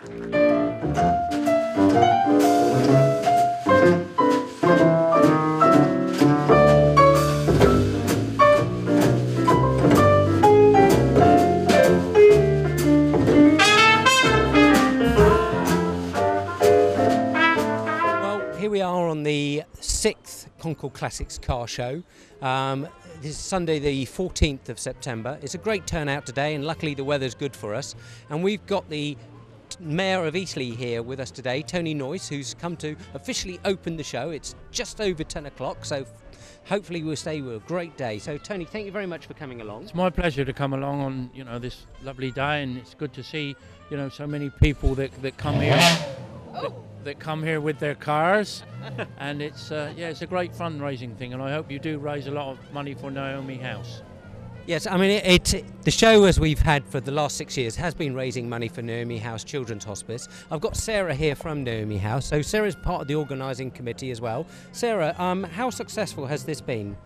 Here we are on the 6th Concorde Classics Car Show. This is Sunday the 14th of September. It's a great turnout today, and luckily the weather's good for us. And we've got the Mayor of Eastleigh here with us today, Tony Noyce, who's come to officially open the show. It's just over 10 o'clock, so hopefully we'll stay with a great day. So Tony, thank you very much for coming along. It's my pleasure to come along on, this lovely day, and it's good to see, so many people that come here. That come here with their cars, and it's a great fundraising thing, and I hope you do raise a lot of money for Naomi House. Yes, I mean the show, as we've had for the last 6 years, has been raising money for Naomi House Children's Hospice. I've got Sarah here from Naomi House, so Sarah's part of the organising committee as well. Sarah, how successful has this been?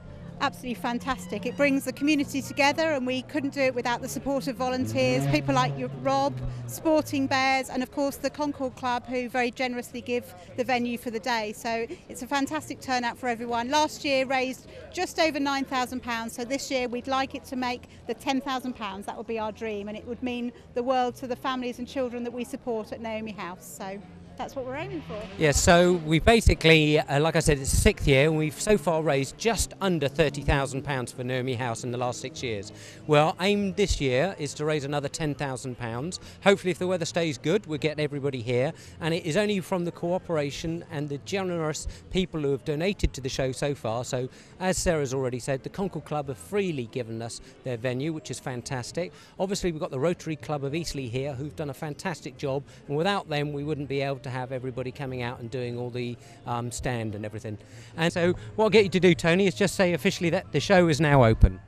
Absolutely fantastic. It brings the community together, and we couldn't do it without the support of volunteers, people like Rob, Sporting Bears, and of course the Concorde Club, who very generously give the venue for the day. So it's a fantastic turnout for everyone. Last year raised just over £9,000, so this year we'd like it to make the £10,000. That would be our dream, and it would mean the world to the families and children that we support at Naomi House. So that's what we're aiming for. Yes, so we basically, like I said, it's the 6th year, and we've so far raised just under £30,000 for Naomi House in the last 6 years. Well, our aim this year is to raise another £10,000. Hopefully, if the weather stays good, we'll get everybody here. And it is only from the cooperation and the generous people who have donated to the show so far. So, as Sarah's already said, the Concorde Club have freely given us their venue, which is fantastic. Obviously, we've got the Rotary Club of Eastleigh here, who've done a fantastic job. And without them, we wouldn't be able to have everybody coming out and doing all the stand and everything. And so what I'll get you to do, Tony, is just say officially that the show is now open.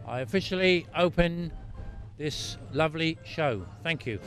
I officially open this lovely show. Thank you.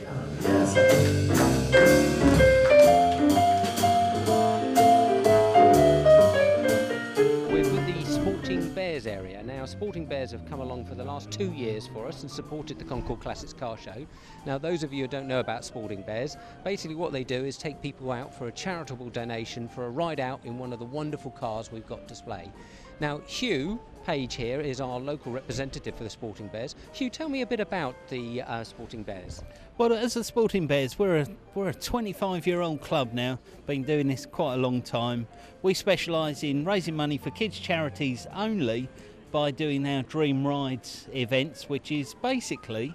Bears area. Now, Sporting Bears have come along for the last 2 years for us and supported the Concorde Classics Car Show. Now, those of you who don't know about Sporting Bears, basically what they do is take people out for a charitable donation for a ride out in one of the wonderful cars we've got display. Now, Hugh Page here is our local representative for the Sporting Bears. Hugh, tell me a bit about the Sporting Bears. Well, as the Sporting Bears, we're a 25-year-old club now, been doing this quite a long time. We specialise in raising money for kids' charities only by doing our Dream Rides events, which is basically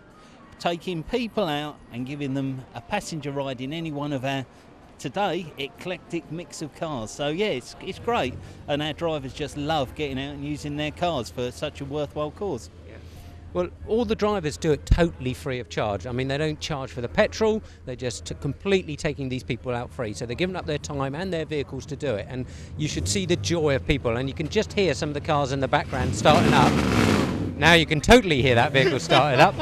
taking people out and giving them a passenger ride in any one of our, today, eclectic mix of cars. So yeah, it's great, and our drivers just love getting out and using their cars for such a worthwhile cause. Well, all the drivers do it totally free of charge. I mean, they don't charge for the petrol, they're just completely taking these people out free. So they're giving up their time and their vehicles to do it. And you should see the joy of people, and you can just hear some of the cars in the background starting up. Now you can totally hear that vehicle started up.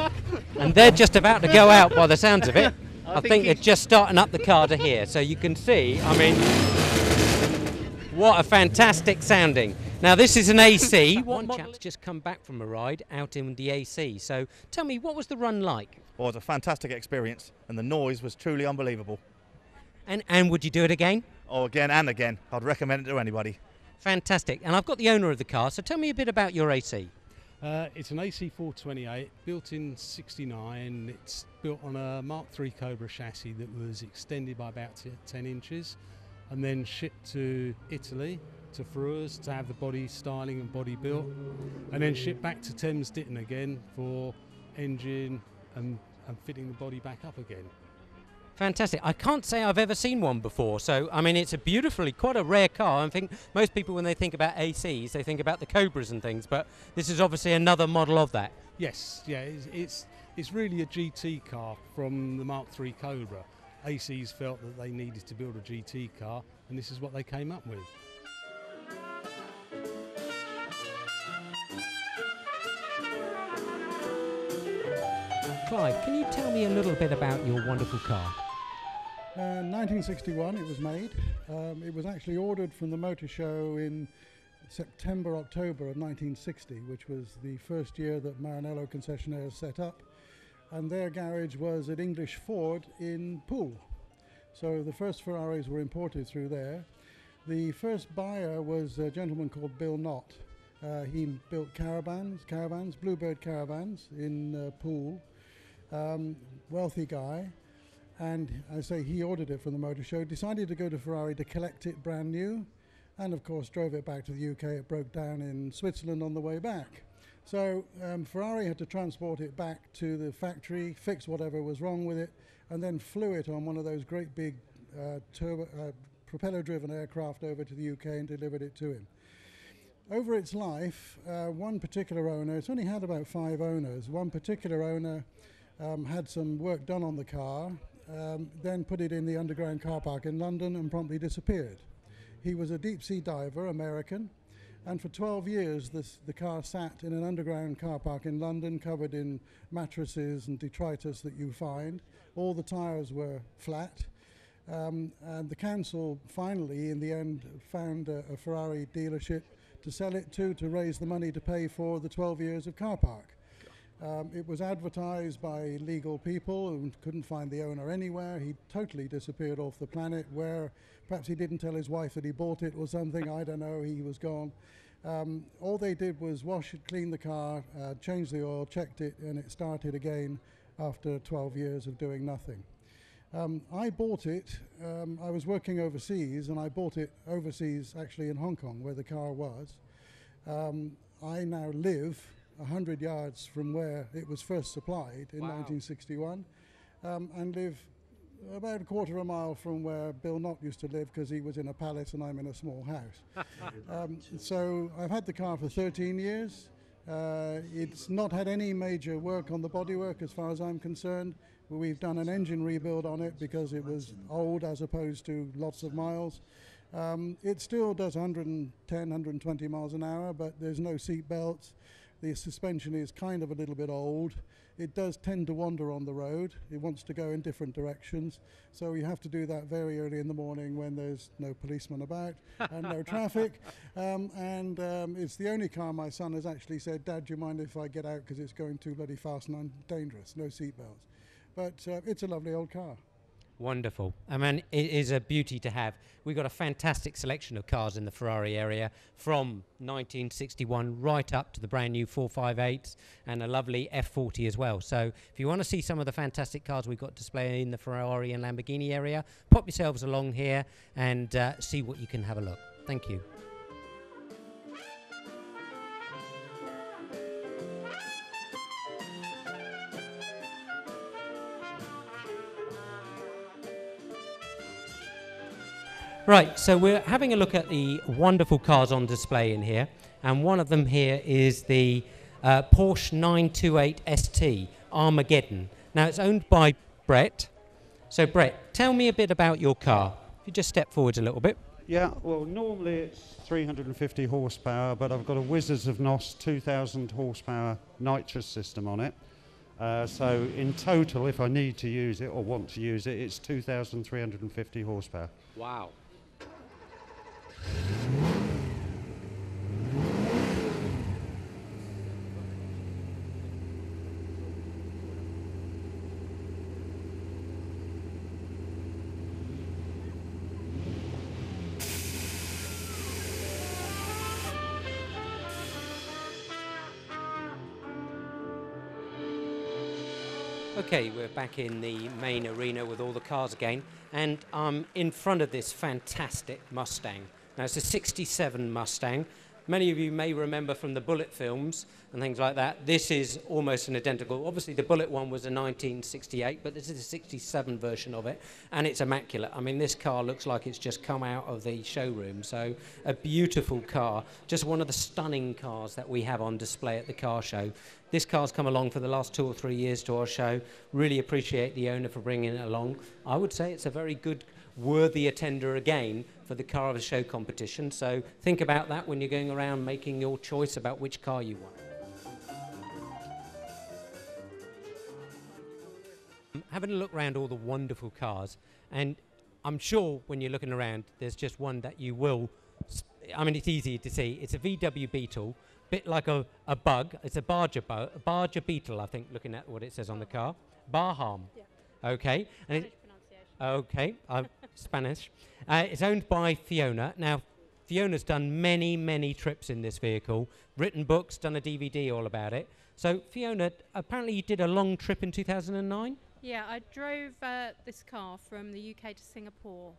And they're just about to go out by the sounds of it. I think they're just starting up the car to here. So you can see, I mean, what a fantastic sounding. Now this is an AC. One chap's just come back from a ride out in the AC. So tell me, what was the run like? Well, it was a fantastic experience, and the noise was truly unbelievable. And would you do it again? Oh, again and again. I'd recommend it to anybody. Fantastic. And I've got the owner of the car, so tell me a bit about your AC. It's an AC 428, built in '69. It's built on a Mark III Cobra chassis that was extended by about 10 inches and then shipped to Italy, to Ferrari, to have the body styling and body built, and then shipped back to Thames Ditton again for engine and fitting the body back up again. Fantastic. I can't say I've ever seen one before, so I mean it's a beautifully, quite a rare car. I think most people when they think about ACs they think about the Cobras and things, but this is obviously another model of that. Yes, yeah, it's really a GT car from the Mark III Cobra. ACs felt that they needed to build a GT car, and this is what they came up with. Clive, can you tell me a little bit about your wonderful car? 1961 it was made. It was actually ordered from the motor show in September, October of 1960, which was the first year that Maranello concessionaire set up. and their garage was at English Ford in Poole. So the first Ferraris were imported through there. The first buyer was a gentleman called Bill Knott. He built caravans, Bluebird caravans in Poole. Wealthy guy. And I say he ordered it from the motor show, decided to go to Ferrari to collect it brand new, and of course drove it back to the UK. It broke down in Switzerland on the way back. So Ferrari had to transport it back to the factory, fix whatever was wrong with it, and then flew it on one of those great big propeller-driven aircraft over to the UK and delivered it to him. Over its life, one particular owner, it's only had about 5 owners, one particular owner had some work done on the car, then put it in the underground car park in London and promptly disappeared. He was a deep-sea diver, American, and for 12 years the car sat in an underground car park in London, covered in mattresses and detritus that you find. All the tyres were flat, and the council finally, in the end, found a Ferrari dealership to sell it to raise the money to pay for the 12 years of car park. It was advertised by legal people and couldn't find the owner anywhere. He totally disappeared off the planet, where perhaps he didn't tell his wife that he bought it or something. I don't know, he was gone. All they did was wash it, clean the car, change the oil, checked it, and it started again after 12 years of doing nothing. I bought it, I was working overseas, and I bought it overseas, actually in Hong Kong, where the car was. I now live 100 yards from where it was first supplied in 1961, and live about a quarter of a mile from where Bill Knott used to live, because he was in a palace and I'm in a small house. So I've had the car for 13 years. It's not had any major work on the bodywork as far as I'm concerned. We've done an engine rebuild on it because it was old as opposed to lots of miles. It still does 110, 120 miles an hour, but there's no seat belts. The suspension is kind of a little bit old. It does tend to wander on the road. It wants to go in different directions. So you have to do that very early in the morning when there's no policeman about and no traffic. It's the only car my son has actually said, "Dad, do you mind if I get out because it's going too bloody fast and dangerous, no seatbelts." But it's a lovely old car. Wonderful. I mean, it is a beauty to have. We've got a fantastic selection of cars in the Ferrari area, from 1961 right up to the brand new 458s and a lovely F40 as well. So if you want to see some of the fantastic cars we've got displayed in the Ferrari and Lamborghini area, pop yourselves along here and see what you can have a look. Thank you. Right, so we're having a look at the wonderful cars on display in here, and one of them here is the Porsche 928 ST Armageddon. Now, it's owned by Brett. So, Brett, tell me a bit about your car. If you just step forward a little bit. Yeah, well, normally it's 350 horsepower, but I've got a Wizards of NOS 2,000 horsepower nitrous system on it. So in total, if I need to use it or want to use it, it's 2,350 horsepower. Wow. Okay, we're back in the main arena with all the cars again, and I'm in front of this fantastic Mustang. Now, it's a 67 Mustang. Many of you may remember from the Bullet films and things like that, this is almost an identical. Obviously, the Bullet one was a 1968, but this is a 67 version of it, and it's immaculate. I mean, this car looks like it's just come out of the showroom, so a beautiful car. Just one of the stunning cars that we have on display at the car show. This car's come along for the last 2 or 3 years to our show. Really appreciate the owner for bringing it along. I would say it's a very good, worthy attender again for the Car of the Show competition. So think about that when you're going around making your choice about which car you want. Having a look around all the wonderful cars, and I'm sure when you're looking around, there's just one that you will. I mean, it's easy to see. It's a VW Beetle bit like a bug. It's a Barger Beetle, I think, looking at what it says on the car. Barham. Yeah. Okay. And Spanish pronunciation. okay, Spanish. It's owned by Fiona. Now, Fiona's done many trips in this vehicle, written books, done a DVD all about it. So, Fiona, apparently you did a long trip in 2009? Yeah, I drove this car from the UK to Singapore.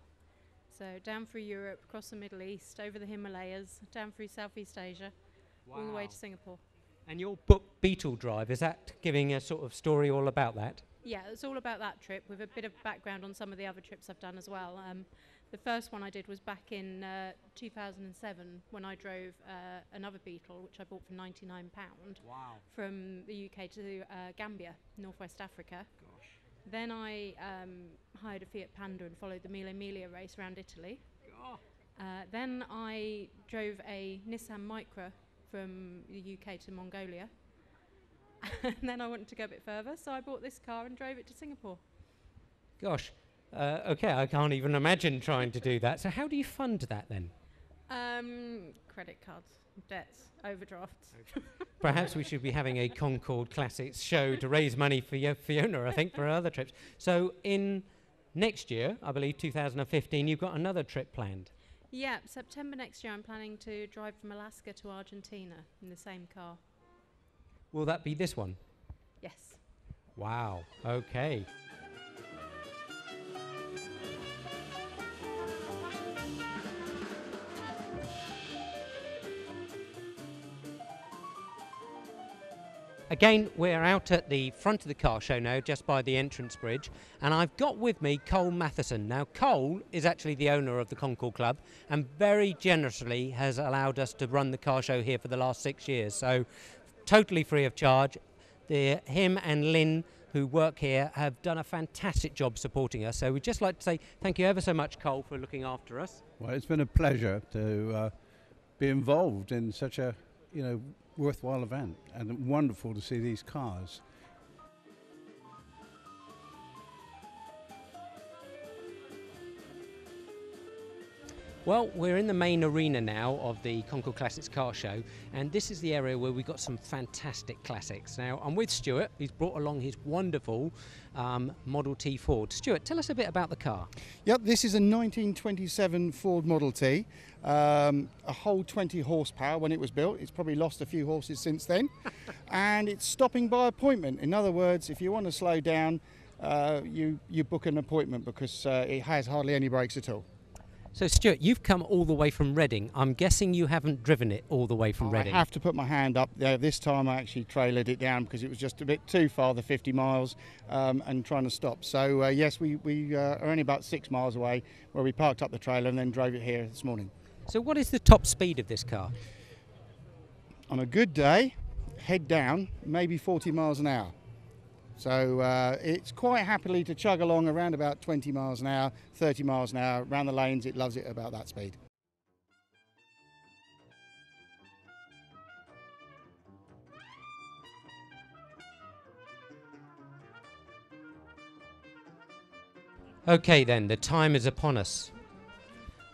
So down through Europe, across the Middle East, over the Himalayas, down through Southeast Asia, all the way to Singapore. And your book, Beetle Drive, is that giving a sort of story all about that? Yeah, it's all about that trip with a bit of background on some of the other trips I've done as well. The first one I did was back in 2007 when I drove another Beetle, which I bought for £99 from the UK to Gambia, Northwest Africa. Gosh. Then I hired a Fiat Panda and followed the Mille Miglia race around Italy. Then I drove a Nissan Micra from the UK to Mongolia. And then I wanted to go a bit further, so I bought this car and drove it to Singapore. Gosh. Okay, I can't even imagine trying to do that. So how do you fund that then? Credit cards, debts, overdrafts. Perhaps we should be having a Concorde Classics show to raise money for Fiona, I think, for her other trips. So in next year, I believe 2015, you've got another trip planned. Yeah, September next year I'm planning to drive from Alaska to Argentina in the same car. Will that be this one? Yes. Wow, okay. Again, we're out at the front of the car show now, just by the entrance bridge, and I've got with me Cole Matheson. Now, Cole is actually the owner of the Concorde Club and very generously has allowed us to run the car show here for the last 6 years, so totally free of charge. Him and Lynn, who work here, have done a fantastic job supporting us, so we'd just like to say thank you ever so much, Cole, for looking after us. Well, it's been a pleasure to be involved in such a, worthwhile event, and wonderful to see these cars. Well, we're in the main arena now of the Concorde Classics Car Show, and this is the area where we've got some fantastic classics. Now, I'm with Stuart, who's brought along his wonderful Model T Ford. Stuart, tell us a bit about the car. Yep, this is a 1927 Ford Model T, a whole 20 horsepower when it was built. It's probably lost a few horses since then, and it's stopping by appointment. In other words, if you want to slow down, you book an appointment because it has hardly any brakes at all. So, Stuart, you've come all the way from Reading. I'm guessing you haven't driven it all the way from Reading. I have to put my hand up there. This time I actually trailered it down because it was just a bit too far, the 50 miles, and trying to stop. So, yes, we are only about 6 miles away, where we parked up the trailer and then drove it here this morning. So what is the top speed of this car? On a good day, head down, maybe 40 miles an hour. So it's quite happily to chug along around about 20 miles an hour, 30 miles an hour. Around the lanes, it loves it about that speed. Okay then, the time is upon us.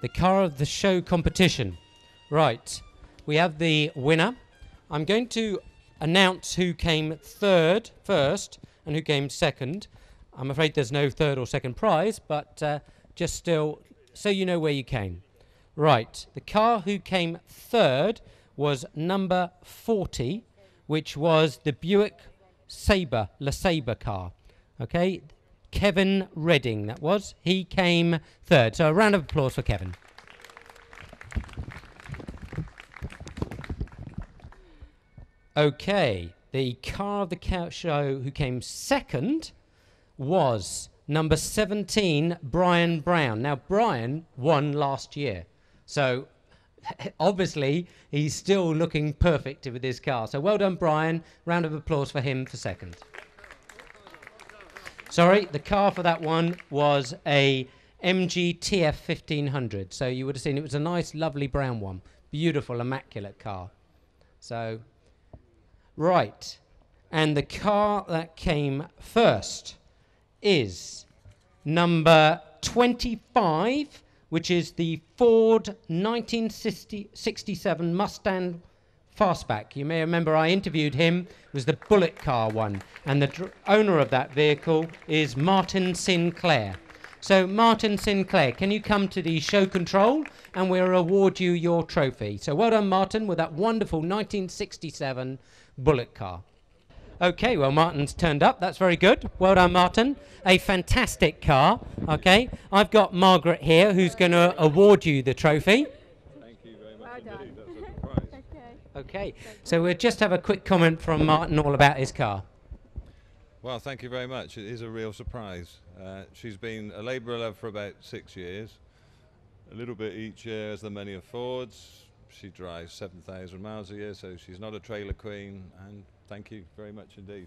The car of the show competition. Right, we have the winner. I'm going to announce who came first, and who came second. I'm afraid there's no third or second prize, but just still, so you know where you came. Right, the car who came third was number 40, which was the Buick LeSabre car. Okay, Kevin Redding, that was. He came third. So a round of applause for Kevin. Okay, the car of the show who came second was number 17, Brian Brown. Now, Brian won last year, so obviously he's still looking perfect with his car. So well done, Brian. Round of applause for him for second. Sorry, the car for that one was a MG TF 1500. So you would have seen it was a nice, lovely brown one. Beautiful, immaculate car. So, right. And the car that came first is number 25, which is the Ford 1967 Mustang Fastback. You may remember I interviewed him. It was the bullet car one, and the owner of that vehicle is Martin Sinclair. So Martin Sinclair, can you come to the show control and we'll award you your trophy. So well done, Martin, with that wonderful 1967 bullet car. Okay, well, Martin's turned up. That's very good. Well done, Martin. A fantastic car. Okay, I've got Margaret here who's going to award you the trophy. Thank you very much indeed. That's a surprise. Okay, so we'll just have a quick comment from Martin all about his car. Well, thank you very much. It is a real surprise. She's been a labourer for about 6 years, a little bit each year as the money affords. She drives 7,000 miles a year, so she's not a trailer queen, and thank you very much indeed.